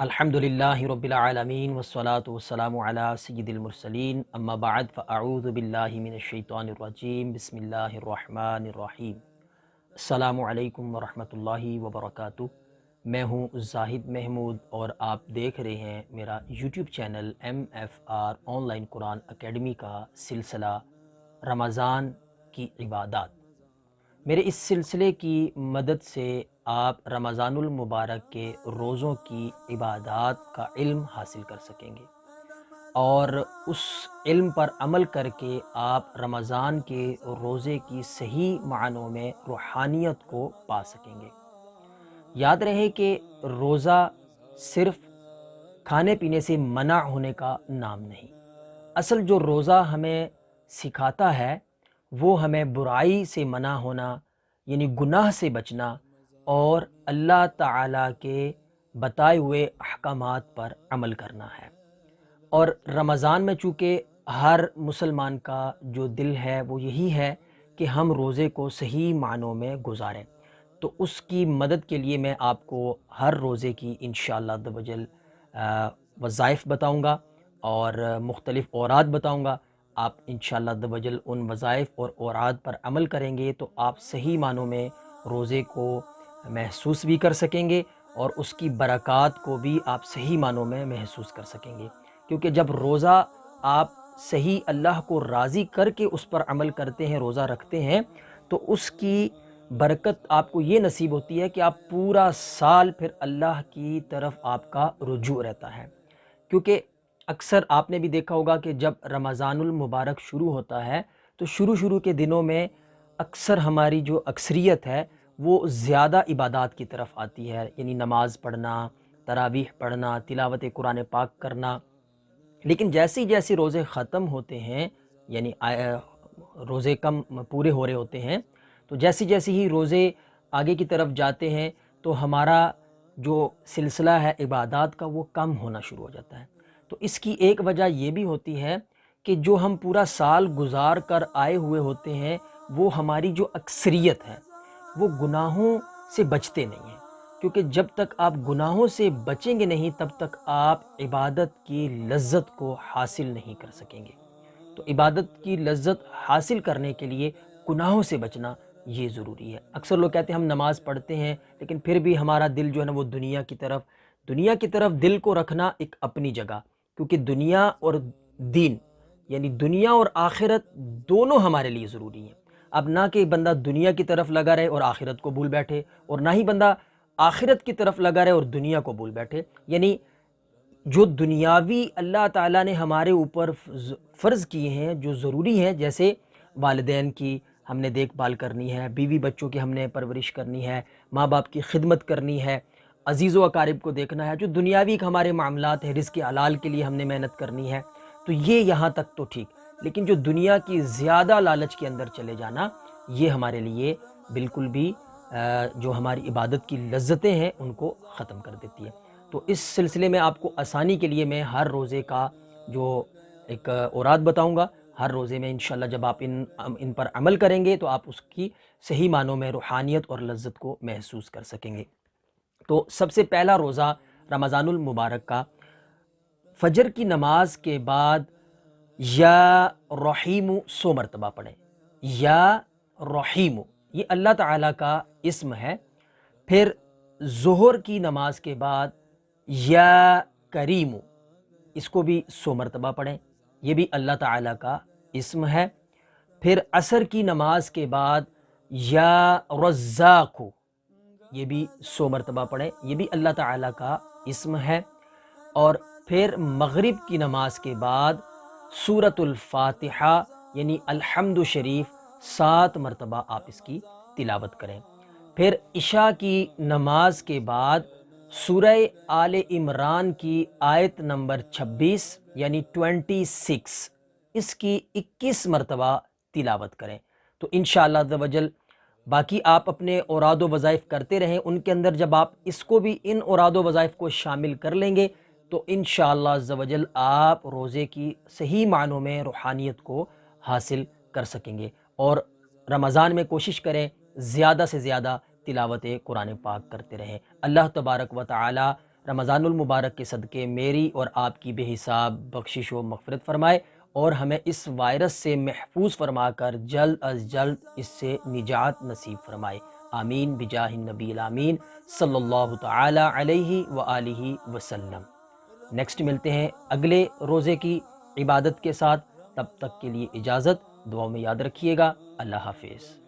الحمدللہ رب العالمین والصلاة والسلام علی سید المرسلین اما بعد فاعوذ باللہ من الشیطان الرجیم بسم اللہ الرحمن الرحیم۔ السلام علیکم ورحمۃ اللہ وبرکاتہ۔ میں ہوں زاہد محمود اور آپ دیکھ رہے ہیں میرا YouTube channel MFR on line Quran academy کا سلسلہ رمضان کی عبادات۔ میرے اس سلسلے کی مدد سے آپ رمضان المبارک کے روزوں کی عبادات کا علم حاصل کر سکیں گے اور اس علم پر عمل کر کے آپ رمضان کے روزے کی صحیح معنوں میں روحانیت کو پا سکیں گے۔ یاد رہے کہ روزہ صرف کھانے پینے سے منع ہونے کا نام نہیں، اصل جو روزہ ہمیں سکھاتا ہے وہ ہمیں برائی سے منع ہونا، یعنی گناہ سے بچنا اور اللہ تعالیٰ کے بتائے ہوئے احکامات پر عمل کرنا ہے۔ اور رمضان میں چونکہ ہر مسلمان کا جو دل ہے وہ یہی ہے کہ ہم روزے کو صحیح معنوں میں گزاریں، تو اس کی مدد کے لیے میں آپ کو ہر روزے کی انشاءاللہ عز و جل وظائف بتاؤں گا اور مختلف اوراد بتاؤں گا۔ آپ انشاءاللہ عز و جل ان وظائف اور اوراد پر عمل کریں گے تو آپ صحیح معنوں میں روزے کو محسوس بھی کر سکیں گے اور اس کی برکات کو بھی آپ صحیح معنوں میں محسوس کر سکیں گے، کیونکہ جب روزہ آپ صحیح اللہ کو راضی کر کے اس پر عمل کرتے ہیں، روزہ رکھتے ہیں، تو اس کی برکت آپ کو یہ نصیب ہوتی ہے کہ آپ پورا سال پھر اللہ کی طرف آپ کا رجوع رہتا ہے۔ کیونکہ اکثر آپ نے بھی دیکھا ہوگا کہ جب رمضان المبارک شروع ہوتا ہے تو شروع کے دنوں میں اکثر ہماری جو اکثریت ہے وہ زیادہ عبادات کی طرف آتی ہے، یعنی نماز پڑھنا، تراویح پڑھنا، تلاوت قرآن پاک کرنا۔ لیکن جیسے روزے ختم ہوتے ہیں، یعنی روزے کم پورے ہو رہے ہوتے ہیں، تو جیسی ہی روزے آگے کی طرف جاتے ہیں تو ہمارا جو سلسلہ ہے عبادات کا وہ کم ہونا شروع ہو جاتا ہے۔ تو اس کی ایک وجہ یہ بھی ہوتی ہے کہ جو ہم پورا سال گزار کر آئے ہوئے ہوتے ہیں وہ ہماری جو اکثریت ہے وہ گناہوں سے بچتے نہیں ہیں، کیونکہ جب تک آپ گناہوں سے بچیں گے نہیں تب تک آپ عبادت کی لذت کو حاصل نہیں کر سکیں گے۔ تو عبادت کی لذت حاصل کرنے کے لیے گناہوں سے بچنا یہ ضروری ہے۔ اکثر لوگ کہتے ہیں ہم نماز پڑھتے ہیں لیکن پھر بھی ہمارا دل جو ہے نا وہ دنیا کی طرف دل کو رکھنا ایک اپنی جگہ، کیونکہ دنیا اور دین یعنی دنیا اور آخرت دونوں ہمارے لیے ضروری ہیں۔ اب نہ کہ بندہ دنیا کی طرف لگا رہے اور آخرت کو بھول بیٹھے، اور نہ ہی بندہ آخرت کی طرف لگا رہے اور دنیا کو بھول بیٹھے۔ یعنی جو دنیاوی اللہ تعالیٰ نے ہمارے اوپر فرض کیے ہیں جو ضروری ہیں، جیسے والدین کی ہم نے دیکھ بھال کرنی ہے، بیوی بچوں کی ہم نے پرورش کرنی ہے، ماں باپ کی خدمت کرنی ہے، عزیز و اقارب کو دیکھنا ہے، جو دنیاوی ہمارے معاملات ہیں، رزق حلال کے لیے ہم نے محنت کرنی ہے، تو یہ یہاں تک تو ٹھیک۔ لیکن جو دنیا کی زیادہ لالچ کے اندر چلے جانا یہ ہمارے لیے بالکل بھی جو ہماری عبادت کی لذتیں ہیں ان کو ختم کر دیتی ہے۔ تو اس سلسلے میں آپ کو آسانی کے لیے میں ہر روزے کا جو ایک اوراد بتاؤں گا، ہر روزے میں انشاءاللہ جب آپ ان پر عمل کریں گے تو آپ اس کی صحیح معنوں میں روحانیت اور لذت کو محسوس کر سکیں گے۔ تو سب سے پہلا روزہ رمضان المبارک کا فجر کی نماز کے بعد یا رحیم 100 مرتبہ پڑھیں۔ یا رحیم یہ اللہ تعالیٰ کا اسم ہے۔ پھر ظہر کی نماز کے بعد یا کریم اس کو بھی 100 مرتبہ پڑھیں، یہ بھی اللہ تعالیٰ کا اسم ہے۔ پھر عصر کی نماز کے بعد یا رزاق یہ بھی 100 مرتبہ پڑھیں، یہ بھی اللہ تعالیٰ کا اسم ہے۔ اور پھر مغرب کی نماز کے بعد سورۃ الفاتحہ یعنی الحمد شریف 7 مرتبہ آپ اس کی تلاوت کریں۔ پھر عشاء کی نماز کے بعد سورہ آل عمران کی آیت نمبر 26 یعنی 26 اس کی 21 مرتبہ تلاوت کریں۔ تو انشاءاللہ عز و جل باقی آپ اپنے اوراد و وظائف کرتے رہیں، ان کے اندر جب آپ اس کو بھی ان اوراد و وظائف کو شامل کر لیں گے تو انشاءاللہ عز و جل آپ روزے کی صحیح معنوں میں روحانیت کو حاصل کر سکیں گے۔ اور رمضان میں کوشش کریں زیادہ سے زیادہ تلاوت قرآن پاک کرتے رہیں۔ اللہ تبارک و تعالی رمضان المبارک کے صدقے میری اور آپ کی بے حساب بخشش و مغفرت فرمائے اور ہمیں اس وائرس سے محفوظ فرما کر جلد از جلد اس سے نجات نصیب فرمائے، آمین بجاہ النبی الامین صلی اللہ تعالی علیہ وآلہ وسلم۔ نیکسٹ ملتے ہیں اگلے روزے کی عبادت کے ساتھ، تب تک کے لیے اجازت، دعاؤں میں یاد رکھیے گا، اللہ حافظ۔